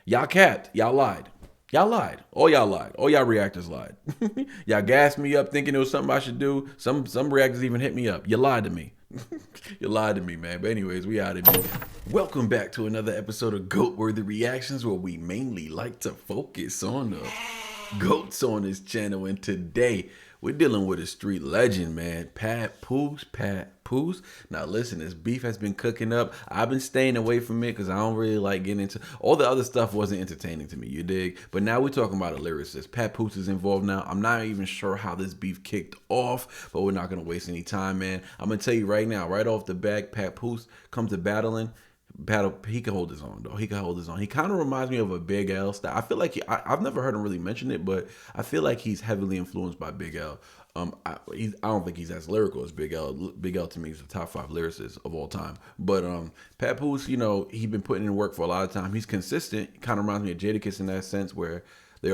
Y'all capped. Y'all lied. Y'all lied. All y'all lied. All y'all reactors lied. Y'all gassed me up thinking it was something I should do. Some reactors even hit me up. You lied to me. You lied to me, man. But anyways, we out of here. Welcome back to another episode of Goat Worthy Reactions, where we mainly like to focus on the goats on this channel. And today we're dealing with a street legend, man. Papoose. Now listen, this beef has been cooking up. I've been staying away from it because I don't really like getting into all the other stuff. Wasn't entertaining to me, you dig? But now we're talking about a lyricist. Papoose is involved now. I'm not even sure how this beef kicked off, but we're not gonna waste any time, man. I'm gonna tell you right now, right off the bat, Papoose comes to battling. He can hold his own, though. He can hold his own. He kind of reminds me of a Big L style. I feel like I've never heard him really mention it, but I feel like he's heavily influenced by Big L. I don't think he's as lyrical as Big L. Big L to me is the top 5 lyricist of all time. But Papoose, he's been putting in work for a lot of time. He's consistent. Kind of reminds me of Jadakiss in that sense, where they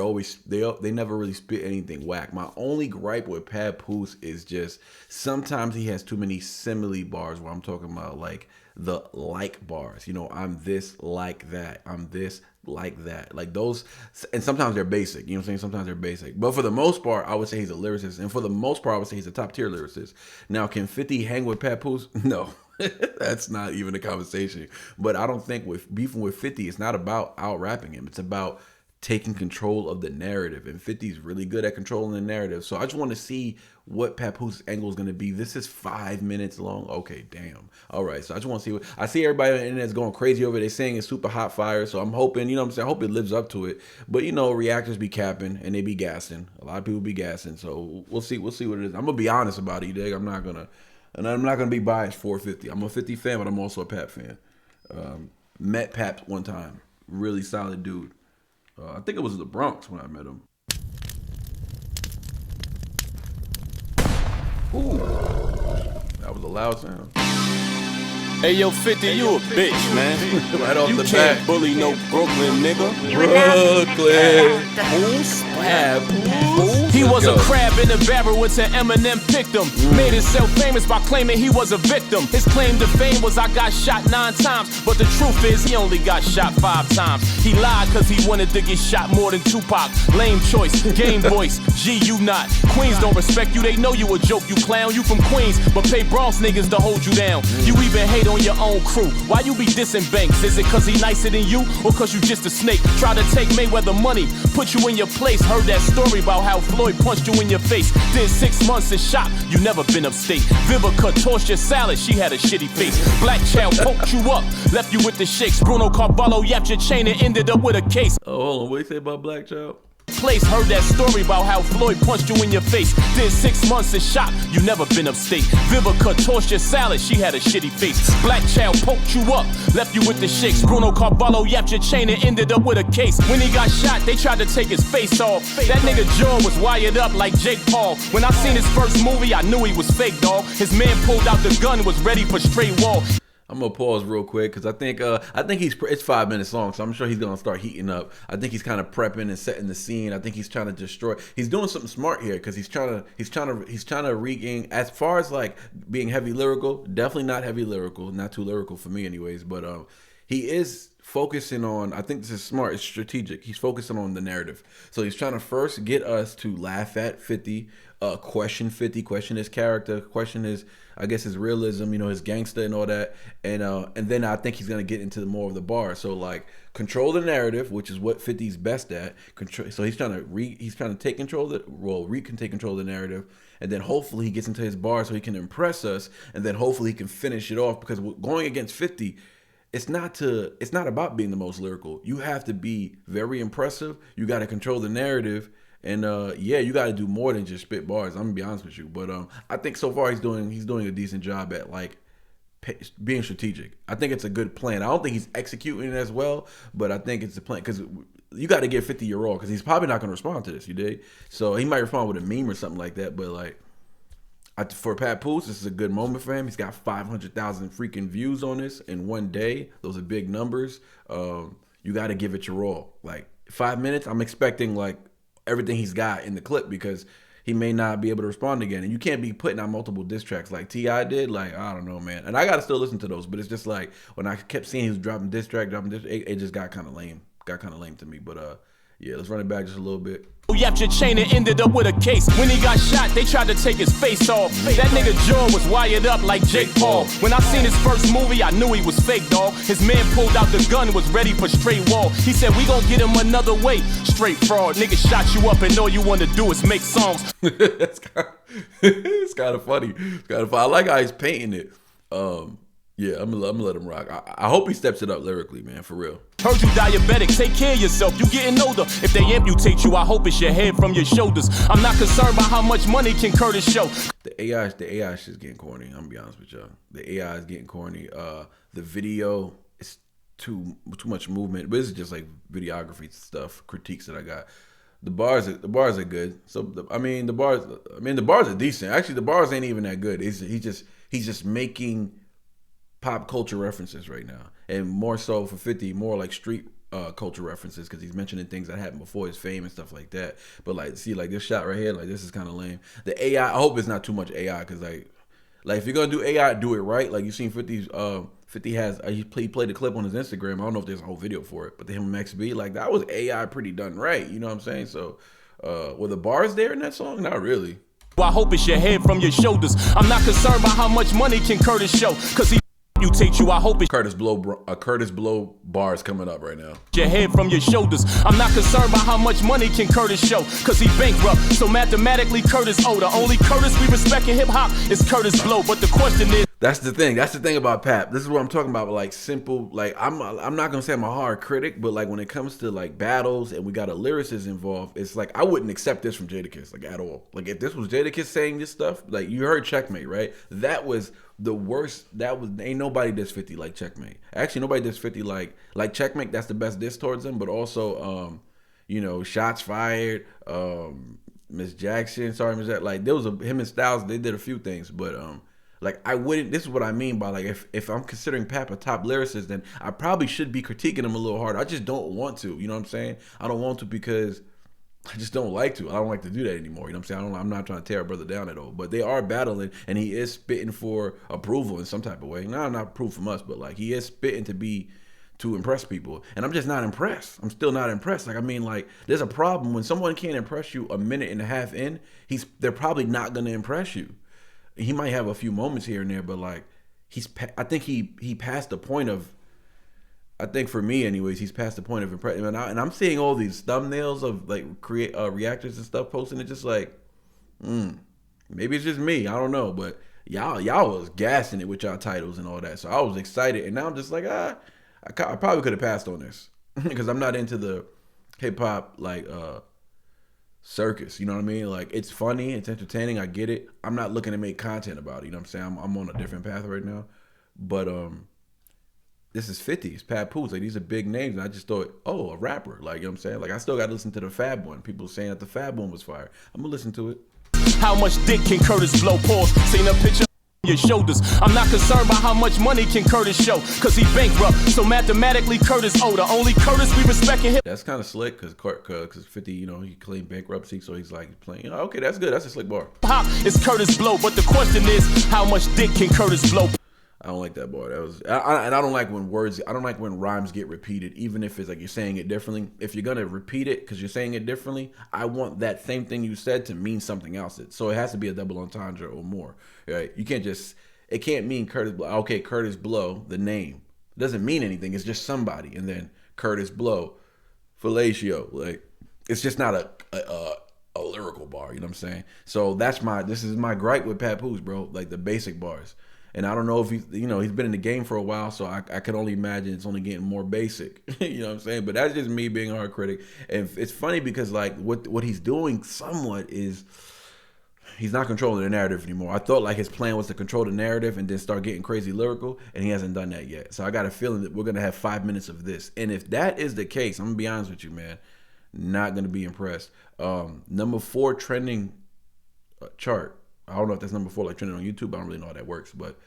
never really spit anything whack. My only gripe with Papoose is just sometimes he has too many simile bars, where I'm talking about like the like bars. I'm this like that. I'm this like that. Like those, and sometimes they're basic. You know what I'm saying? Sometimes they're basic. But for the most part, I would say he's a lyricist. And for the most part, I would say he's a top tier lyricist. Now, can 50 hang with Papoose? No. That's not even a conversation. But I don't think with beefing with 50, it's not about out rapping him. It's about taking control of the narrative, and 50 is really good at controlling the narrative. So I just want to see what Papoose angle is going to be. This is 5 minutes long. Okay, damn. All right, so I just want to see what I see. Everybody on the internet's going crazy over it. They're saying it's super hot fire, so I'm hoping, what I'm saying, I hope it lives up to it. But reactors be capping and they be gassing. A lot of people be gassing, so we'll see what it is. I'm gonna be honest about it, you dig? I'm not gonna be biased for 50. I'm a 50 fan, but I'm also a Pap fan. Met Pap one time. Really solid dude. I think it was the Bronx when I met him. Ooh, that was a loud sound. Hey yo, 50, you a bitch, man. Right off you the can't bat. bully no Brooklyn nigga. Brooklyn. He was a crab in the barrel until Eminem picked him. Made himself famous by claiming he was a victim. His claim to fame was I got shot 9 times, but the truth is he only got shot 5 times. He lied cause he wanted to get shot more than Tupac. Lame choice, game voice, G you not. Queens don't respect you, they know you a joke, you clown. You from Queens, but pay Bronx niggas to hold you down. You even hate on your own crew. Why you be dissing Banks? Is it cause he nicer than you, or cause you just a snake? Try to take Mayweather money, put you in your place. Heard that story about how Floyd punched you in your face. Did 6 months in shop, you never been upstate. Vivica tossed your salad, she had a shitty face. Black Child poked you up, left you with the shakes. Bruno Carvalho yapped your chain and ended up with a case. Oh, hold on, what do you say about Black Child? Place heard that story about how Floyd punched you in your face. Did 6 months in shop, you never been upstate. Vivica tossed your salad, she had a shitty face. Black Child poked you up, left you with the shakes. Bruno Carvalho yapped your chain and ended up with a case. When he got shot, they tried to take his face off. That nigga jaw was wired up like Jake Paul. When I seen his first movie, I knew he was fake, dog. His man pulled out the gun, was ready for straight wall. I'm gonna pause real quick because I think it's 5 minutes long, so I'm sure he's gonna start heating up. I think he's kind of prepping and setting the scene. I think he's trying to destroy. He's doing something smart here because he's trying to regain. As far as like being heavy lyrical, definitely not heavy lyrical, not too lyrical for me, anyways. But he is focusing on. I think this is smart. It's strategic. He's focusing on the narrative. So he's trying to first get us to laugh at 50, question 50, question his character, question his, I guess, his realism, his gangster and all that, and then I think he's gonna get into more of the bar. So like control the narrative, which is what 50's best at. So he's trying to take control of can take control of the narrative, and then hopefully he gets into his bar so he can impress us, and then hopefully he can finish it off, because going against 50. It's not about being the most lyrical. You have to be very impressive. You got to control the narrative, and you got to do more than just spit bars. I'm gonna be honest with you, but I think so far he's doing a decent job at like being strategic. I think it's a good plan. I don't think he's executing it as well, but I think it's a plan, because you got to give 50 your all, because he's probably not gonna respond to this. You dig? So he might respond with a meme or something like that, but like. For Papoose, this is a good moment for him. He's got 500,000 freaking views on this in one day. Those are big numbers. You got to give it your all. Like 5 minutes, I'm expecting like everything he's got in the clip, because he may not be able to respond again. And you can't be putting out multiple diss tracks like T.I. did. Like, I don't know, man. And I got to still listen to those. But it's just like when I kept seeing he was dropping diss track, it just got kind of lame. got kind of lame to me. But yeah, let's run it back just a little bit. Yapped your chain and ended up with a case. When he got shot, they tried to take his face off. That nigga jaw was wired up like Jake Paul. When I seen his first movie, I knew he was fake, dog. His man pulled out the gun, was ready for straight wall. He said, we gon' get him another way. Straight fraud. Nigga shot you up and all you wanna do is make songs. It's kind of funny. It's kind of funny. I like how he's painting it. Yeah, I'm gonna let him rock. I hope he steps it up lyrically, man, for real. Heard you diabetic, take care of yourself, you getting older. If they amputate you, I hope it's your head from your shoulders. I'm not concerned about how much money can Curtis show. The AI shit's getting corny, I'm gonna be honest with y'all. The AI is getting corny. The video is too much movement, but this is just like videography stuff, critiques that I got. The bars are good. So the bars are decent. Actually, the bars ain't even that good. He's just making pop culture references right now, and more so for 50, more like street culture references, because he's mentioning things that happened before his fame and stuff like that. But like, see, like this shot right here, like this is kind of lame. The AI, I hope it's not too much AI, because like if you're gonna do AI, do it right. Like you seen 50's 50 has he played the clip on his Instagram. I don't know if there's a whole video for it, but him and XB, like that was AI pretty done right. You know what I'm saying? So were the bars there in that song? Not really. I hope it's your head from your shoulders. I'm not concerned about how much money can Curtis show, cause he take you. I hope it's Curtis Blow bars coming up right now. Your head from your shoulders. I'm not concerned about how much money can Curtis show, cause he bankrupt. So mathematically Curtis owe. The only Curtis we respect in hip hop is Curtis Blow. But the question is, that's the thing about Pap. This is what I'm talking about. Like simple. Like I'm not gonna say I'm a hard critic, but like when it comes to like battles and we got a lyricist involved, it's like I wouldn't accept this from Jadakiss like at all. Like if this was Jadakiss saying this stuff, like you heard Checkmate, right? That was the worst. Ain't nobody diss 50 like Checkmate. Actually, nobody diss 50 like Checkmate. That's the best diss towards him. But also, Shots Fired, Miss Jackson. Sorry, Miss Jackson. Like there was him and Styles. They did a few things, but like I wouldn't. This is what I mean by like if I'm considering Pap a top lyricist, then I probably should be critiquing him a little harder. I just don't want to. You know what I'm saying? I don't want to because I just don't like to. I don't like to do that anymore. You know what I'm saying? I'm not trying to tear a brother down at all. But they are battling, and he is spitting for approval in some type of way. Not approval from us, but like he is spitting to impress people. And I'm just not impressed. I'm still not impressed. Like I mean, like there's a problem when someone can't impress you a minute and a half in. They're probably not gonna impress you. He might have a few moments here and there, but like I think he passed the point of. I think for me, anyways, he's past the point of impression, and I'm seeing all these thumbnails of like reactors and stuff posting it, just like, maybe it's just me, I don't know, but y'all was gassing it with y'all titles and all that, so I was excited, and now I'm just like, I probably could have passed on this because I'm not into the hip hop like circus, you know what I mean? Like it's funny, it's entertaining, I get it. I'm not looking to make content about it, you know what I'm saying? I'm on a different path right now, but this is 50. It's Papoose. Like these are big names. And I just thought, oh, a rapper. Like, you know what I'm saying? Like I still got to listen to the Fab one. People saying that the Fab one was fire. I'm going to listen to it. How much dick can Curtis Blow? Pause. Seen a picture on your shoulders. I'm not concerned about how much money can Curtis show, cause he bankrupt. So mathematically Curtis owe. The only Curtis we respect in hip. That's kind of slick cause 50, he claimed bankruptcy, so he's like playing. Okay, that's good. That's a slick bar. Pop is Curtis Blow, but the question is, how much dick can Curtis Blow? I don't like that bar. I don't like when I don't like when rhymes get repeated, even if it's like you're saying it differently. If you're gonna repeat it because you're saying it differently, I want that same thing you said to mean something else. So it has to be a double entendre or more, right? It can't mean Curtis Blow. Okay, Curtis Blow, the name. It doesn't mean anything. It's just somebody. And then Curtis Blow, fellatio. Like, it's just not a lyrical bar, you know what I'm saying? So this is my gripe with Papoose, bro. Like the basic bars. And I don't know if he's been in the game for a while, so I can only imagine it's only getting more basic. You know what I'm saying? But that's just me being a hard critic. And it's funny because like what he's doing somewhat is he's not controlling the narrative anymore. I thought like his plan was to control the narrative and then start getting crazy lyrical, and he hasn't done that yet. So I got a feeling that we're gonna have 5 minutes of this. And if that is the case, I'm gonna be honest with you, man, not gonna be impressed. Number 4 trending chart. I don't know if that's number 4 like trending on YouTube. I don't really know how that works, but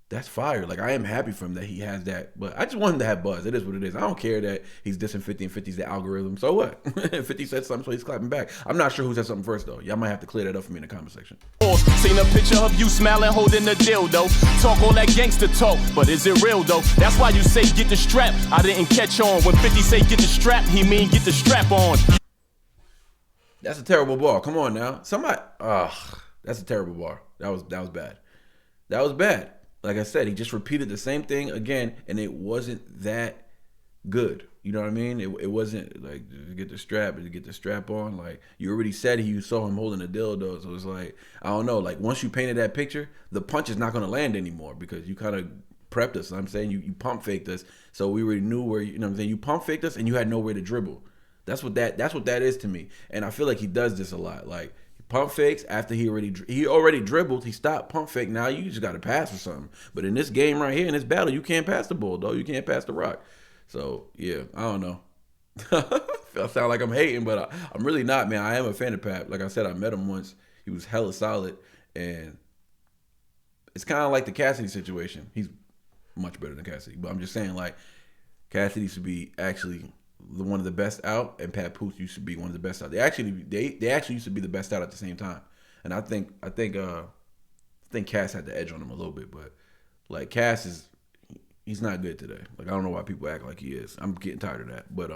that's fire. Like, I am happy for him that he has that, but I just want him to have buzz. It is what it is. I don't care that he's dissing 50 and 50's the algorithm. So what? 50 said something, so he's clapping back. I'm not sure who said something first, though. Y'all might have to clear that up for me in the comment section. Seen a picture of you smiling, holding the dildo. Talk all that gangster talk, but is it real though? That's why you say get the strap. I didn't catch on. When 50 say get the strap, he mean get the strap on. That's a terrible bar. Come on now. Somebody, that's a terrible bar. That was bad. That was bad. Like I said, he just repeated the same thing again, and it wasn't that good. You know what I mean? It wasn't like get the strap on. Like, you already said you saw him holding a dildo, so it's like, I don't know. Like, once you painted that picture, the punch is not going to land anymore because you kind of prepped us. I'm saying you pump faked us, so we already knew where. You know what I'm saying? You pump faked us, and you had nowhere to dribble. That's what that is to me, and I feel like he does this a lot. Like, pump fakes after he already dribbled. He stopped pump fake. Now you just got to pass or something. But in this game right here, in this battle, you can't pass the ball, though. You can't pass the rock. So, yeah, I don't know. I sound like I'm hating, but I'm really not, man. I am a fan of Pap. Like I said, I met him once. He was hella solid. And it's kind of like the Cassidy situation. He's much better than Cassidy. But I'm just saying, like, Cassidy should be actually one of the best out, and Papoose used to be one of the best out. They actually used to be the best out at the same time. And I think Cass had the edge on him a little bit, but like he's not good today. Like, I don't know why people act like he is. I'm getting tired of that. But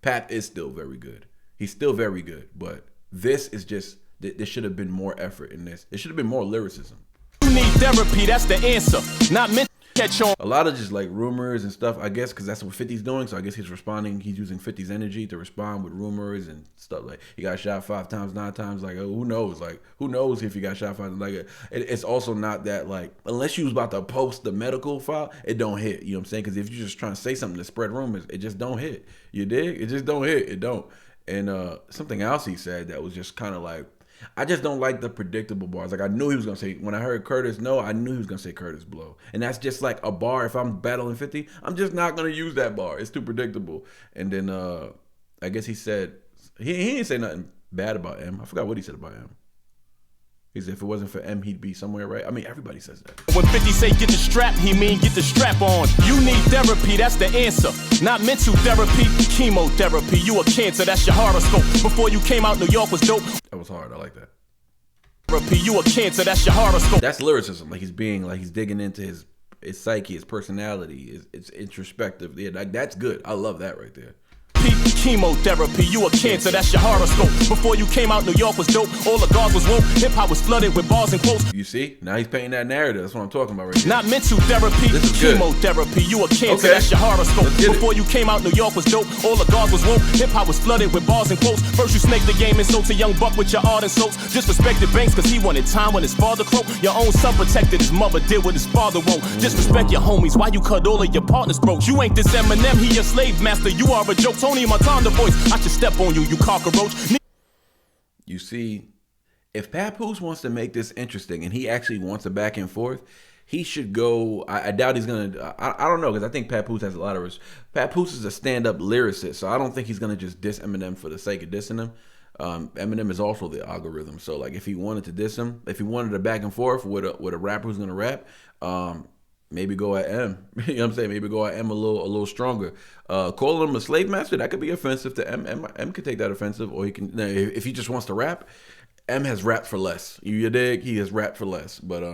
Pap is still very good. He's still very good. But this is just, there should have been more effort in this. There should have been more lyricism. You need therapy, that's the answer. Not meant to catch on. A lot of just like rumors and stuff, I guess, because that's what 50's doing. So I guess he's using 50's energy to respond with rumors and stuff. Like, he got shot 5 times, 9 times. Like, who knows? Like, who knows if he got shot 5 times? Like, it's also not that, like, unless you was about to post the medical file, it don't hit. You know what I'm saying? Because if you're just trying to say something to spread rumors, it just don't hit. You dig? It just don't hit. It don't. And something else he said that was just kind of like, I just don't like the predictable bars. Like, I knew he was going to say, when I heard Curtis no, I knew he was going to say Curtis blow. And that's just like a bar. If I'm battling 50, I'm just not going to use that bar. It's too predictable. And then I guess he said, he didn't say nothing bad about M. I forgot what he said about M. He said if it wasn't for M, he'd be somewhere, right? I mean, everybody says that. When 50 say get the strap, he mean get the strap on. You need therapy, that's the answer. Not mental therapy, chemotherapy. You a cancer, that's your horoscope. Before you came out, New York was dope. That was hard. I like that. Therapy, you a cancer, that's your horoscope. That's lyricism. Like, he's digging into his psyche, his personality, it's introspective. Yeah, that's good. I love that right there. Chemotherapy, you a cancer, that's your horoscope. Before you came out, New York was dope. All the guards was woke. Hip hop was flooded with bars and quotes. You see? Now he's painting that narrative. That's what I'm talking about right here. Not mental therapy, this is chemotherapy, you a cancer, okay. That's your horoscope. Before it. you came out, New York was dope. All the guards was woke. Hip hop was flooded with bars and quotes. First you snaked the game and sold to young buck with your art and soaps. Disrespected Banks cause he wanted time when his father croaked. Your own son protected his mother, did what his father won't. Disrespect your homies, why you cut all of your partners throats? You ain't this Eminem, he your slave master. You are a joke, Tony Montana voice. I should step on you, you cockroach. You see, if Papoose wants to make this interesting and he actually wants a back and forth, he should go. I doubt he's gonna. I don't know, because I think Papoose has a lot of. Papoose is a stand-up lyricist, so I don't think he's gonna just diss Eminem for the sake of dissing him. Eminem is also the algorithm, so like if he wanted to diss him, if he wanted a back and forth with a rapper who's gonna rap, maybe go at M. You know what I'm saying? Maybe go at M a little stronger. Calling him a slave master, that could be offensive to M. M could take that offensive, or he can, if he just wants to rap. M has rapped for less. You dig? He has rapped for less, but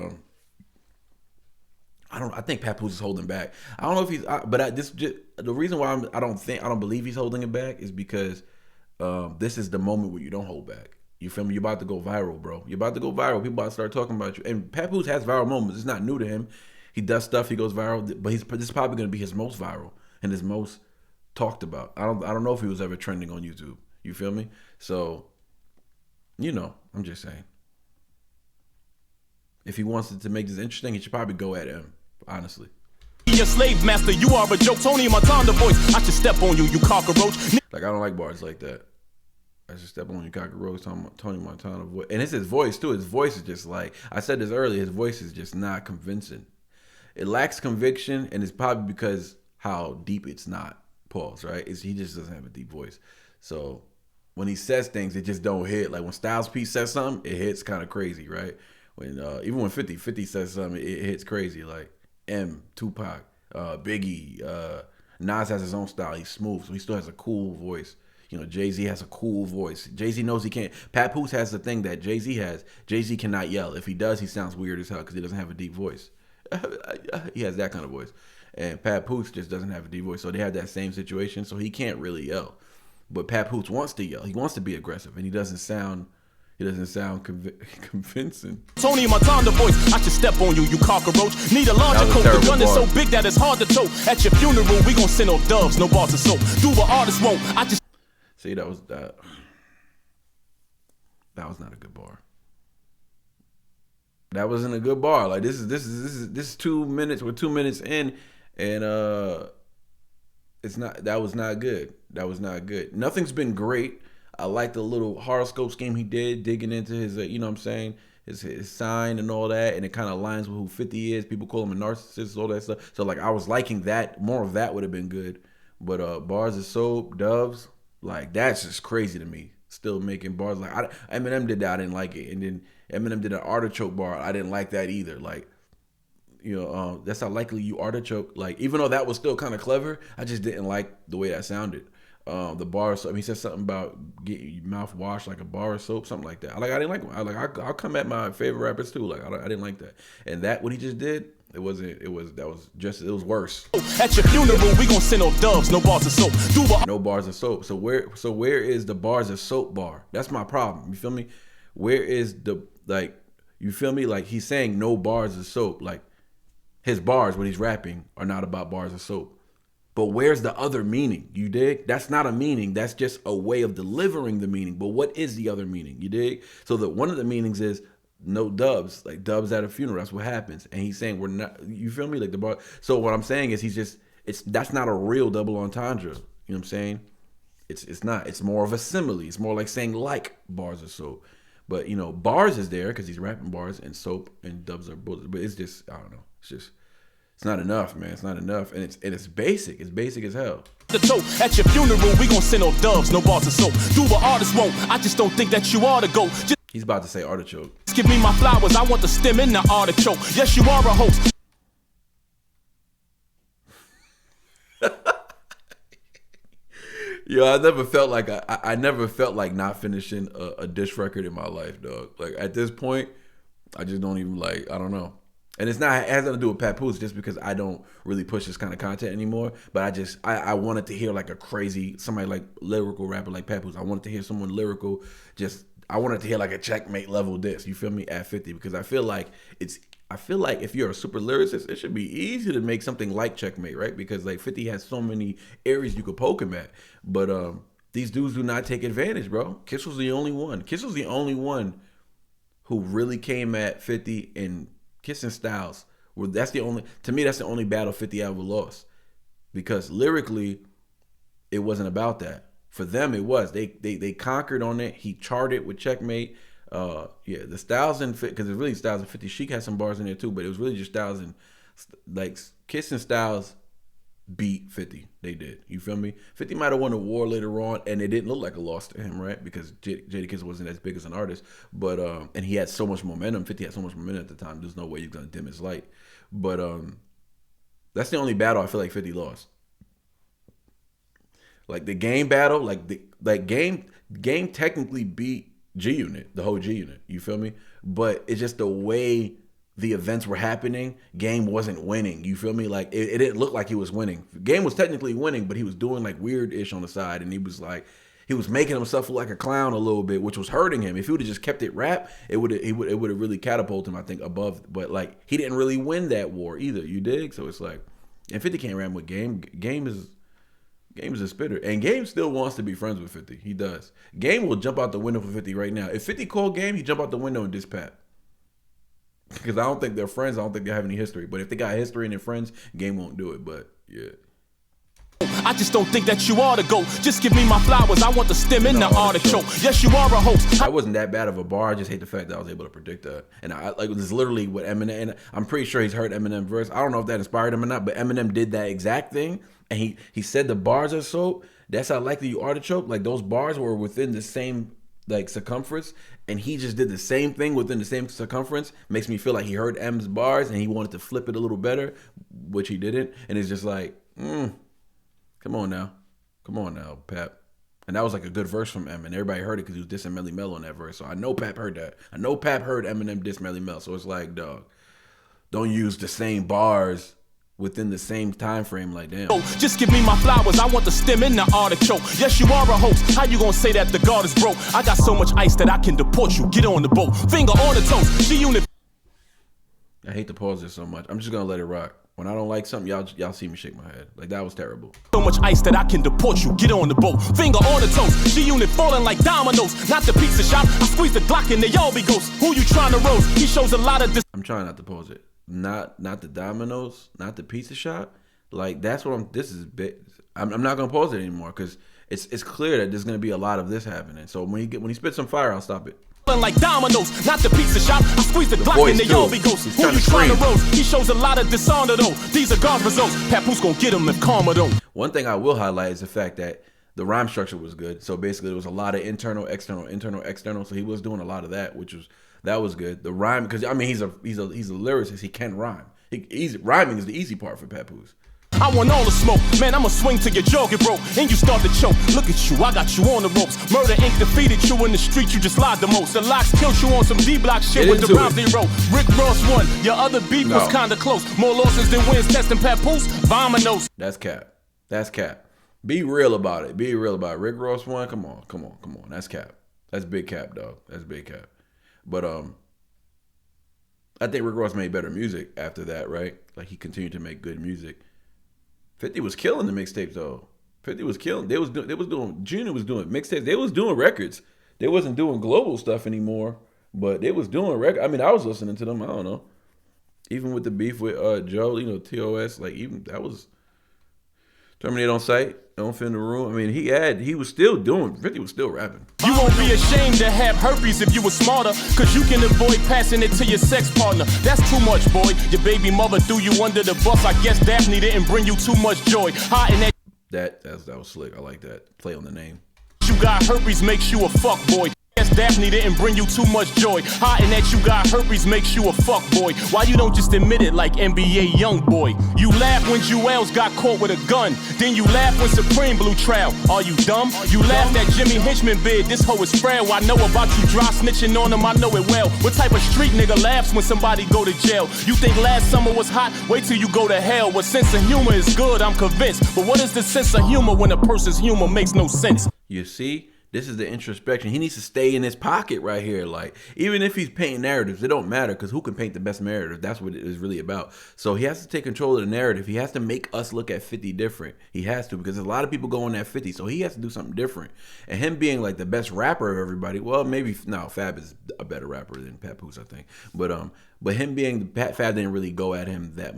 I think Papoose is holding back. I don't know if he's, the reason why I don't believe he's holding it back is because this is the moment where you don't hold back. You feel me? You're about to go viral, bro. You're about to go viral. People about to start talking about you. And Papoose has viral moments. It's not new to him. He does stuff. He goes viral, but this is probably going to be his most viral and his most talked about. I don't know if he was ever trending on YouTube. You feel me? So, I'm just saying. If he wants it to make this interesting, he should probably go at him. Honestly. Your slave master, you are a joke. Tony Montana voice. I should step on you, you cockroach. Like, I don't like bars like that. I should step on you, cockroach. Tony Montana voice, and it's his voice too. His voice is just like I said this earlier. His voice is just not convincing. It lacks conviction, and it's probably because how deep it's not. Pause. Right? He just doesn't have a deep voice. So when he says things, it just don't hit. Like when Styles P says something, it hits kind of crazy. Right? When even when 50 says something, it hits crazy. Like Tupac, Biggie, Nas has his own style. He's smooth, so he still has a cool voice. You know, Jay-Z has a cool voice. Jay-Z knows he can't. Papoose has the thing that Jay-Z has. Jay-Z cannot yell. If he does, he sounds weird as hell because he doesn't have a deep voice. He has that kind of voice. And Papoose just doesn't have a deep voice. So they have that same situation, so he can't really yell. But Papoose wants to yell. He wants to be aggressive, and he doesn't sound convincing. Tony Montana voice, I should step on you, you cockroach. Need a larger coat, the gun is so big that it's hard to tow. At your funeral, we gon' send no doves, no bars of soap. Do what artists won't, I just... See, that was not a good bar. That wasn't a good bar. Like this is 2 minutes. We're 2 minutes in, and that was not good. That was not good. Nothing's been great. I like the little horoscope scheme he did, digging into his, you know what I'm saying, his sign and all that, and it kind of aligns with who 50 is. People call him a narcissist, all that stuff. So like I was liking that. More of that would have been good. But bars of soap, doves, like that's just crazy to me. Still making bars like Eminem did that. I didn't like it, and then Eminem did an artichoke bar. I didn't like that either. Like, you know, that's how likely you artichoke. Like, even though that was still kind of clever, I just didn't like the way that sounded. The bar of soap. I mean, he said something about getting your mouth washed like a bar of soap, something like that. I didn't like it. I'll come at my favorite rappers too. Like, I didn't like that. And that what he just did, it was worse. At your funeral, we gon' send no doves, no bars of soap. No bars of soap. So where is the bars of soap bar? That's my problem. You feel me? Where is the, like, you feel me? Like, he's saying no bars of soap. Like, his bars when he's rapping are not about bars of soap. But where's the other meaning? You dig? That's not a meaning. That's just a way of delivering the meaning. But what is the other meaning? You dig? So that one of the meanings is no doves, like doves at a funeral. That's what happens. And he's saying we're not. You feel me? Like the bar. So what I'm saying is that's not a real double entendre. You know what I'm saying? It's not. It's more of a simile. It's more like saying like bars of soap. But you know, bars is there because he's rapping bars, and soap and doves are bullets. But it's just, I don't know. It's not enough, man. It's not enough, and it's basic. It's basic as hell. The tote at your funeral, we gon' send no doves, no bars of soap. Do what artists won't. I just don't think that you ought to go. He's about to say artichoke. Just give me my flowers. I want the stem in the artichoke. Yes, you are a host. Yo, I never felt like not finishing a diss record in my life, dog. Like at this point, I just don't even like. I don't know. And it has nothing to do with Papoose, just because I don't really push this kind of content anymore. But I wanted to hear like a crazy, somebody like lyrical rapper like Papoose. I wanted to hear someone lyrical. I wanted to hear like a Checkmate level diss. You feel me? At 50, because I feel like if you're a super lyricist, it should be easy to make something like Checkmate, right? Because like 50 has so many areas you could poke him at. But these dudes do not take advantage, bro. Kiss was the only one. Kiss was the only one who really came at 50 and Kissing Styles. Well, to me, that's the only battle 50 ever lost. Because lyrically, it wasn't about that. For them, it was. They conquered on it. He charted with Checkmate. The Styles and because it's really Styles and 50. Sheik had some bars in there too, but it was really just Styles and like Kissing Styles beat 50. They did. You feel me? 50 might have won a war later on, and it didn't look like a loss to him, right? Because Jadakiss wasn't as big as an artist, but and he had so much momentum. 50 had so much momentum at the time. There's no way you're gonna dim his light. But that's the only battle I feel like 50 lost. Like the game battle, game technically beat G Unit, the whole G Unit. You feel me? But it's just the way the events were happening. Game wasn't winning. You feel me? Like it didn't look like he was winning. Game was technically winning, but he was doing like weird-ish on the side, and he was making himself look like a clown a little bit, which was hurting him. If he would have just kept it rap, it would have really catapulted him, I think, above. But like he didn't really win that war either. You dig? So it's like, and 50 can't rap with Game. Game is a spitter, and Game still wants to be friends with 50. He does. Game will jump out the window for 50 right now. If 50 called Game, he jump out the window and diss Pat. Because I don't think they're friends. I don't think they have any history. But if they got history and they're friends, Game won't do it. But yeah. I just don't think that you ought to go. Just give me my flowers. I want the stem in the artichoke. Yes, you are a host. That wasn't that bad of a bar. I just hate the fact that I was able to predict that. And I like this is literally what Eminem. And I'm pretty sure he's heard Eminem verse. I don't know if that inspired him or not, but Eminem did that exact thing. And he said the bars are soap. That's how likely you artichoke. Like those bars were within the same like circumference, and he just did the same thing within the same circumference, makes me feel like he heard M's bars and he wanted to flip it a little better, which he didn't. And it's just like, come on now, Pap. And that was like a good verse from M, and everybody heard it because he was dissing Melly Mel on that verse. So I know Pap heard that. I know Pap heard Eminem diss Melly Mel. So it's like, dog, don't use the same bars within the same time frame. Like, damn. Oh, just give me my flowers. I want the stem in the artichoke. Yes, you are a host. How you gonna say that the guard is broke? I got so much ice that I can deport you. Get on the boat. Finger on the toast. G-Unit. I hate to pause this so much. I'm just gonna let it rock. When I don't like something, y'all see me shake my head. Like, that was terrible. So much ice that I can deport you. Get on the boat. Finger on the toast. G-Unit falling like dominoes. Not the pizza shop. I squeeze the Glock and they all be ghosts. Who you trying to roast? He shows a lot of this. I'm trying not to pause it. Not the dominoes, not the pizza shop. Like, that's what I'm not gonna pause it anymore because it's clear that there's gonna be a lot of this happening. So when he spits some fire, I'll stop it. Like dominoes, not the pizza shop. I squeeze the Glock and they all be ghosts. Who you trying to roast? He shows a lot of dishonor though. These are God's results. Papoose gonna get him if karma don't. One thing I will highlight is the fact that the rhyme structure was good. So basically, there was a lot of internal, external. So he was doing a lot of that, that was good. The rhyme, because I mean, he's a lyricist. He can rhyme. Rhyming is the easy part for Papoose. I want all the smoke, man. I'ma swing till your jaw get broke and you start to choke. Look at you, I got you on the ropes. Murder Inc. defeated you in the street. You just lied the most. The locks killed you on some D-block shit with the rhymes they wrote. Rick Ross won. Your other beef was kinda close. More losses than wins. Testing Papoose. Vominos. That's cap. Be real about it. Rick Ross won. Come on. That's cap. That's big cap, dog. That's big cap. But I think Rick Ross made better music after that, right? Like, he continued to make good music. 50 was killing the mixtapes though. 50 was killing. They was doing. Junior was doing mixtapes. They was doing records. They wasn't doing global stuff anymore, but they was doing records. I mean, I was listening to them. I don't know. Even with the beef with Joe, TOS, like, even that was Terminate on Sight, Don't Fit in the Room. I mean, 50 was still rapping. You won't be ashamed to have herpes if you were smarter, cause you can avoid passing it to your sex partner. That's too much, boy. Your baby mother threw you under the bus. I guess Daphne didn't bring you too much joy. Hot in that was slick. I like that. Play on the name. You got herpes makes you a fuck boy. Guess Daphne didn't bring you too much joy. Hiding that you got herpes makes you a fuck boy. Why you don't just admit it like NBA young boy? You laugh when Jewels got caught with a gun. Then you laugh when Supreme blew trial. Are you dumb? You laugh at Jimmy Hinchman bid. This hoe is frail. I know about you dry snitching on him. I know it well. What type of street nigga laughs when somebody go to jail? You think last summer was hot? Wait till you go to hell. What sense of humor is good? I'm convinced. But what is the sense of humor when a person's humor makes no sense? You see? This is the introspection. He needs to stay in his pocket right here. Like, even if he's painting narratives, it don't matter because who can paint the best narrative? That's what it is really about. So he has to take control of the narrative. He has to make us look at 50 different. He has to, because there's a lot of people going at 50. So he has to do something different. And him being like the best rapper of everybody, well, maybe no, Fab is a better rapper than Papoose, I think. But him being Fab didn't really go at him that.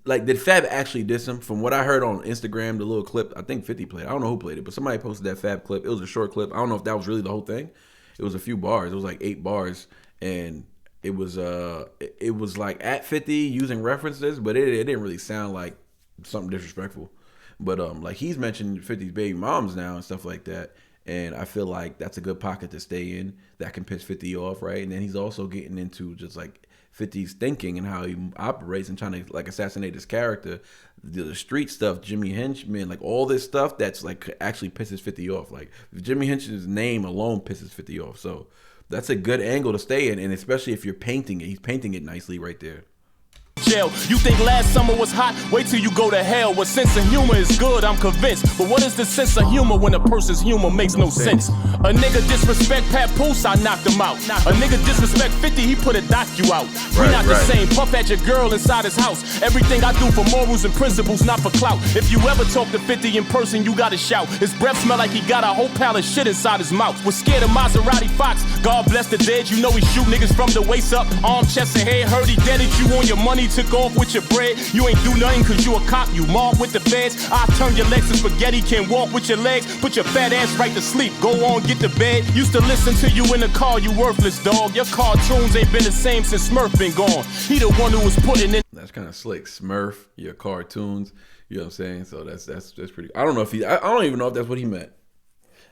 Like, did Fab actually diss him? From what I heard on Instagram, the little clip, I think 50 played it. I don't know who played it, but somebody posted that Fab clip. It was a short clip. I don't know if that was really the whole thing. It was a few bars. It was like 8 bars, and it was like at 50 using references, but it didn't really sound like something disrespectful. But like, he's mentioned 50's baby moms now and stuff like that, and I feel like that's a good pocket to stay in. That can piss 50 off, right? And then he's also getting into just like 50's thinking and how he operates and trying to like assassinate his character, the street stuff, Jimmy Henchman, like all this stuff that's like actually pisses 50 off. Like, Jimmy Henchman's name alone pisses 50 off. So that's a good angle to stay in, and especially if you're painting it, he's painting it nicely right there. Jail. You think last summer was hot? Wait till you go to hell. What sense of humor is good? I'm convinced. But what is the sense of humor when a person's humor makes no sense? A nigga disrespect Papoose, I knocked him out. A nigga disrespect 50, he put a doc you out. We not the same. Puff at your girl inside his house. Everything I do for morals and principles, not for clout. If you ever talk to 50 in person, you gotta shout. His breath smell like he got a whole pile of shit inside his mouth. Was scared of Maserati Fox. God bless the dead. You know he shoot niggas from the waist up, arm, chest, and head. Heard he deaded you on your money. Took off with your bread. You ain't do nothing cause you a cop. You mob with the feds. I turn your legs to spaghetti. Can't walk with your legs. Put your fat ass right to sleep. Go on, get to bed. Used to listen to you in the car. You worthless dog. Your cartoons ain't been the same since Smurf been gone. He the one who was putting in. That's kind of slick. Smurf, your cartoons. You know what I'm saying? So that's pretty. I don't know if I don't even know if that's what he meant.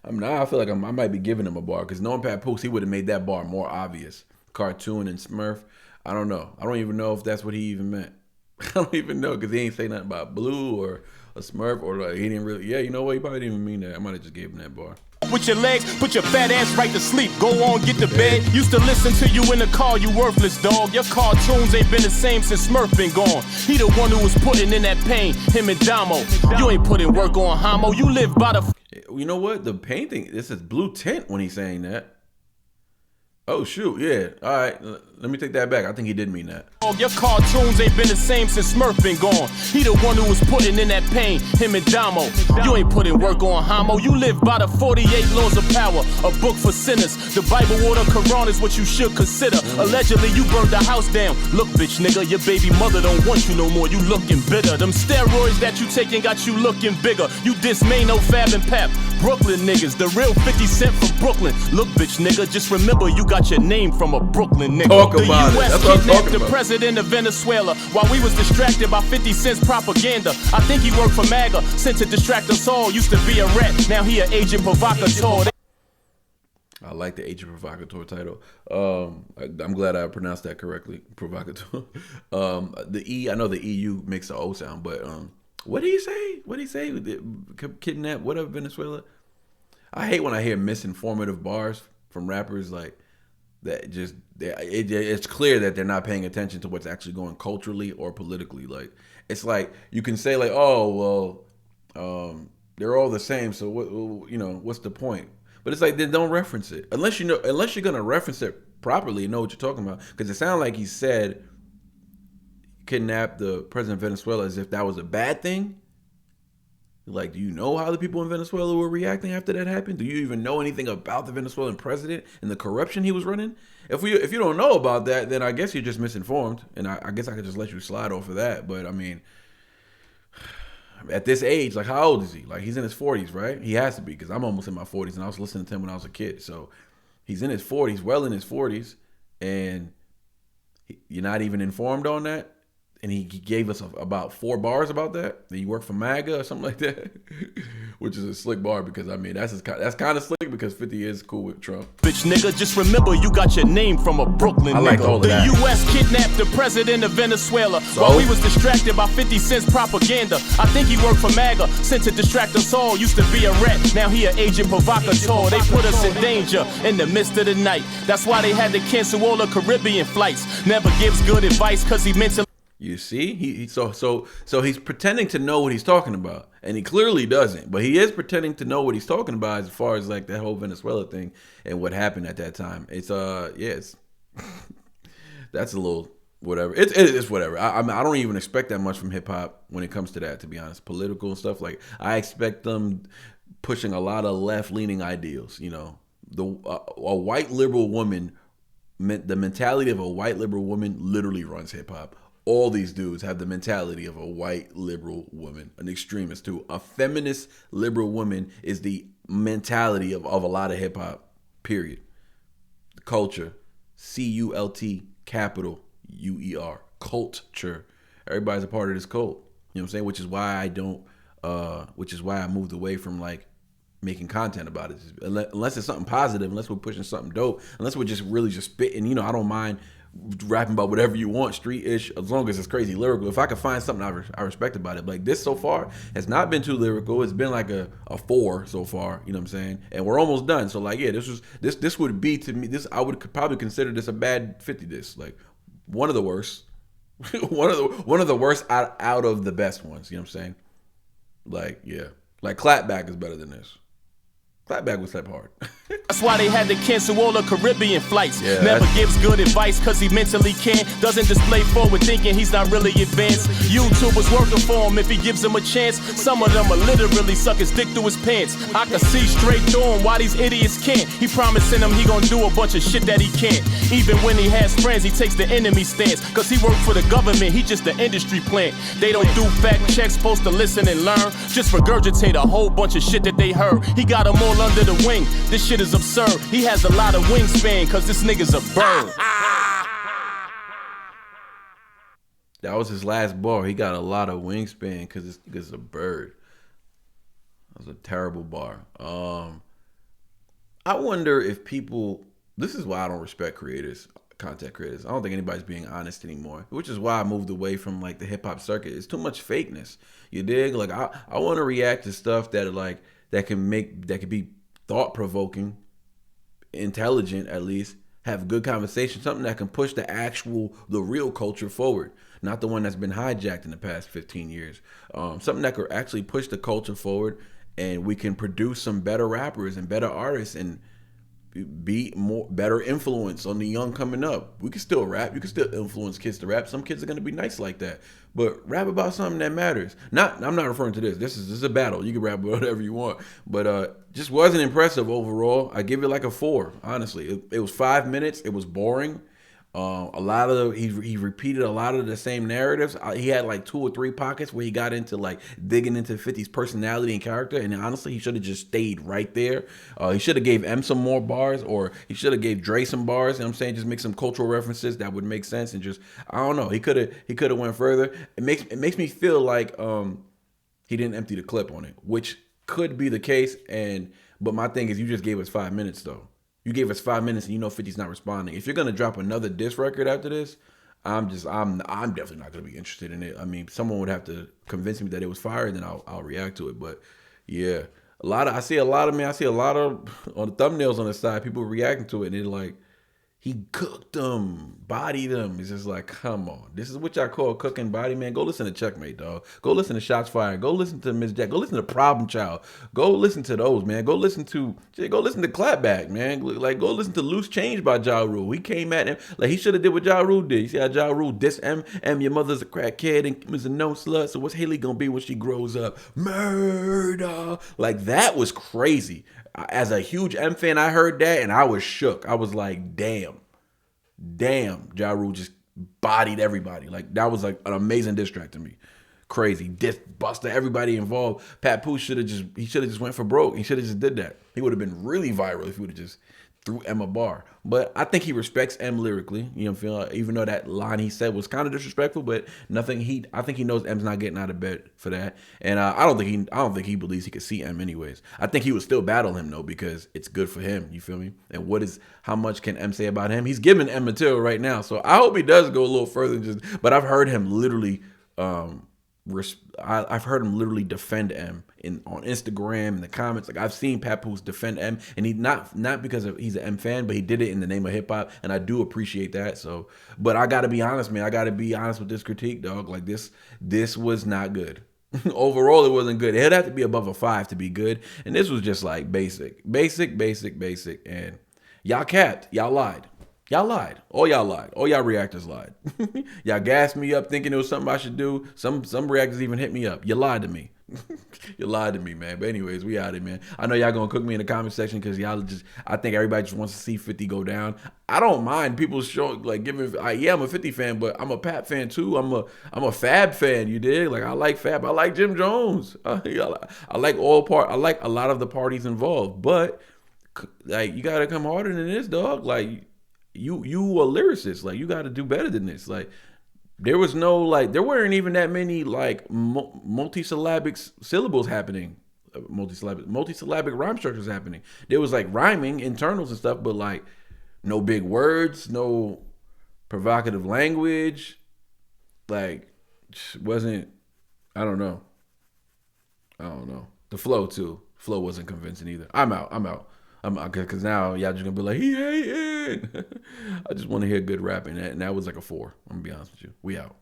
I feel like I might be giving him a bar because knowing Papoose, he would have made that bar more obvious. Cartoon and Smurf. I don't know. I don't even know if that's what he even meant. I don't even know because he ain't say nothing about Blue or a Smurf or like he didn't really. Yeah, you know what? He probably didn't even mean that. I might have just gave him that bar. With your legs, put your fat ass right to sleep. Go on, get to bed. Used to listen to you in the car, you worthless dog. Your cartoons ain't been the same since Smurf been gone. He the one who was putting in that pain, him and Damo. You ain't putting work on Homo, you live by the... You know what? The painting, this is blue tint when he's saying that. Oh, shoot, yeah. All right, let me take that back. I think he did mean that. Your cartoons ain't been the same since Smurf been gone. He the one who was putting in that pain, him and Damo. You ain't putting work on Homo, you live by the 48 laws of power, a book for sinners. The Bible or the Quran is what you should consider. Allegedly, you burned the house down. Look, bitch, nigga, your baby mother don't want you no more. You looking bitter. Them steroids that you taking got you looking bigger. You diss Mano, Fab, and Pap. Brooklyn niggas, the real 50 Cent from Brooklyn. Look, bitch, nigga, just remember you got your name from a Brooklyn nigga. Talk about it. That's what I'm talking the about. President of Venezuela while we was distracted by 50 Cent's propaganda. I think he worked for MAGA, sent to distract us all. Used to be a rat, now he an agent provocateur. I like the agent provocateur title. I'm glad I pronounced that correctly. Provocateur. The E, I know the EU makes the O sound, but what did he say? What did he say? Kidnap whatever Venezuela? I hate when I hear misinformative bars from rappers like that. Just it's clear that they're not paying attention to what's actually going culturally or politically. Like it's like you can say like, oh well, they're all the same. So what, you know, what's the point? But it's like then don't reference it unless you're gonna reference it properly and know what you're talking about. Because it sounded like he said kidnap the president of Venezuela as if that was a bad thing. Like, do you know how the people in Venezuela were reacting after that happened? Do you even know anything about the Venezuelan president and the corruption he was running? If you don't know about that, then I guess you're just misinformed, and I guess I could just let you slide off of that. But I mean, at this age, like how old is he? Like he's in his 40s, right? He has to be because I'm almost in my 40s, and I was listening to him when I was a kid. So he's in his 40s, well in his 40s, and you're not even informed on that. And he gave us about 4 bars about that. That you work for MAGA or something like that, which is a slick bar because I mean that's kind of slick because 50 is cool with Trump. Bitch, nigga, just remember you got your name from a Brooklyn nigga. I like all of that. The U.S. kidnapped the president of Venezuela while we was distracted by 50 Cent's propaganda. I think he worked for MAGA, sent to distract us all. Used to be a rat, now he an agent provocateur. They put us in danger in the midst of the night. That's why they had to cancel all the Caribbean flights. Never gives good advice cause he mentally. You see, so he's pretending to know what he's talking about, and he clearly doesn't. But he is pretending to know what he's talking about as far as like that whole Venezuela thing and what happened at that time. It's that's a little whatever. It's whatever. I don't even expect that much from hip hop when it comes to that. To be honest, political and stuff like I expect them pushing a lot of left leaning ideals. You know, a white liberal woman, the mentality of a white liberal woman literally runs hip hop. All these dudes have the mentality of a white liberal woman, an extremist too. A feminist liberal woman is the mentality of a lot of hip hop, period. Culture, C-U-L-T, capital U-E-R, culture. Everybody's a part of this cult. You know what I'm saying? Which is why I moved away from like making content about it. Unless it's something positive, unless we're pushing something dope, unless we're just really just spitting, you know, I don't mind rapping about whatever you want, street-ish, as long as it's crazy lyrical. If I could find something I respect about it. Like this so far has not been too lyrical. It's been like a 4 so far, you know what I'm saying? And we're almost done. So like, yeah, this would be to me, I would probably consider this a bad 50 disc. Like one of the worst. one of the worst out of the best ones, you know what I'm saying? Like, yeah. Like Clapback is better than this. Clapback was that hard. That's why they had to cancel all the Caribbean flights. Yeah, Never gives good advice cause he mentally can't. Doesn't display forward thinking, he's not really advanced. YouTube was working for him if he gives him a chance. Some of them will literally suck his dick through his pants. I can see straight through him why these idiots can't. He promising them he gonna do a bunch of shit that he can't. Even when he has friends, he takes the enemy stance. Cause he worked for the government, he just the industry plant. They don't do fact checks, supposed to listen and learn. Just regurgitate a whole bunch of shit that they heard. He got them all under the wing. This shit is absurd. He has a lot of wingspan cause this nigga's a bird. That was his last bar. He got a lot of wingspan cause this nigga's a bird. That was a terrible bar. I wonder if people. This is why I don't respect creators, content creators. I don't think anybody's being honest anymore, which is why I moved away from like the hip hop circuit. It's too much fakeness. You dig? Like I want to react to stuff that are like that can be thought provoking, intelligent at least, have good conversation, something that can push the real culture forward, not the one that's been hijacked in the past 15 years. Something that could actually push the culture forward, and we can produce some better rappers and better artists and be more better influence on the young coming up. We can still rap. You can still influence kids to rap. Some kids are gonna be nice like that. But rap about something that matters. I'm not referring to this. This is a battle. You can rap about whatever you want. But just wasn't impressive overall. I give it like a 4. Honestly, it was 5 minutes. It was boring. A lot of he repeated a lot of the same narratives. He had like 2 or 3 pockets where he got into like digging into 50's personality and character. And honestly, he should have just stayed right there. He should have gave M some more bars, or he should have gave Dre some bars. You know what I'm saying? Just make some cultural references that would make sense. And just I don't know. He could have went further. It makes me feel like he didn't empty the clip on it, which could be the case. But my thing is, you just gave us 5 minutes though. You gave us 5 minutes and you know 50's not responding. If you're gonna drop another diss record after this, I'm definitely not gonna be interested in it. I mean, someone would have to convince me that it was fire, and then I'll react to it. But yeah, I see a lot of on the thumbnails on the side, people reacting to it, and they're like, he cooked them, bodied them. It's just like, come on. This is what y'all call cooking body, man. Go listen to Checkmate, dog. Go listen to Shots Fired. Go listen to Miss Jack. Go listen to Problem Child. Go listen to those, man. Go listen to Clapback, man. Like, go listen to Loose Change by Ja Rule. He came at him like he should have did what Ja Rule did. You see how Ja Rule diss M, your mother's a crackhead and was a known slut. So what's Haley gonna be when she grows up? Murder. Like, that was crazy. As a huge M fan, I heard that and I was shook. I was like, damn, Ja Rule just bodied everybody. Like, that was like an amazing diss track to me. Crazy. Diss Buster, everybody involved. Papoose should have just went for broke. He should have just did that. He would have been really viral if he would have just threw M a bar. But I think he respects M lyrically. You know what I'm feeling? Even though that line he said was kind of disrespectful, but I think he knows M's not getting out of bed for that. And I don't think he believes he could see M anyways. I think he would still battle him though, because it's good for him. You feel me? And how much can M say about him? He's giving M material right now, so I hope he does go a little further than just. But I've heard him literally. I've heard him literally defend M on Instagram in the comments. Like, I've seen Papoose defend M, and he not because he's an M fan, but he did it in the name of hip hop, and I do appreciate that. So, but I gotta be honest, man. I gotta be honest with this critique, dog. Like, this was not good. Overall, it wasn't good. It'd have to be above a 5 to be good, and this was just like basic, and y'all capped, y'all lied. Y'all lied. All y'all lied. All y'all reactors lied. Y'all gassed me up thinking it was something I should do. Some reactors even hit me up. You lied to me. You lied to me, man. But anyways, we out here, man. I know y'all gonna cook me in the comment section because I think everybody just wants to see 50 go down. I don't mind people giving. I'm a 50 fan, but I'm a Pap fan too. I'm a Fab fan. You dig? Like, I like Fab. I like Jim Jones. I like I like a lot of the parties involved. But like, you gotta come harder than this, dog. Like, you a lyricist. Like, you got to do better than this. Like, there weren't even that many like multisyllabic syllables happening, multisyllabic rhyme structures happening. There was like rhyming internals and stuff, but like no big words, no provocative language. Like, wasn't. I don't know. The flow too. Flow wasn't convincing either. I'm out. Because now y'all just gonna be like, he hating. I just want to hear good rapping, and that was like a 4. I'm gonna be honest with you. We out.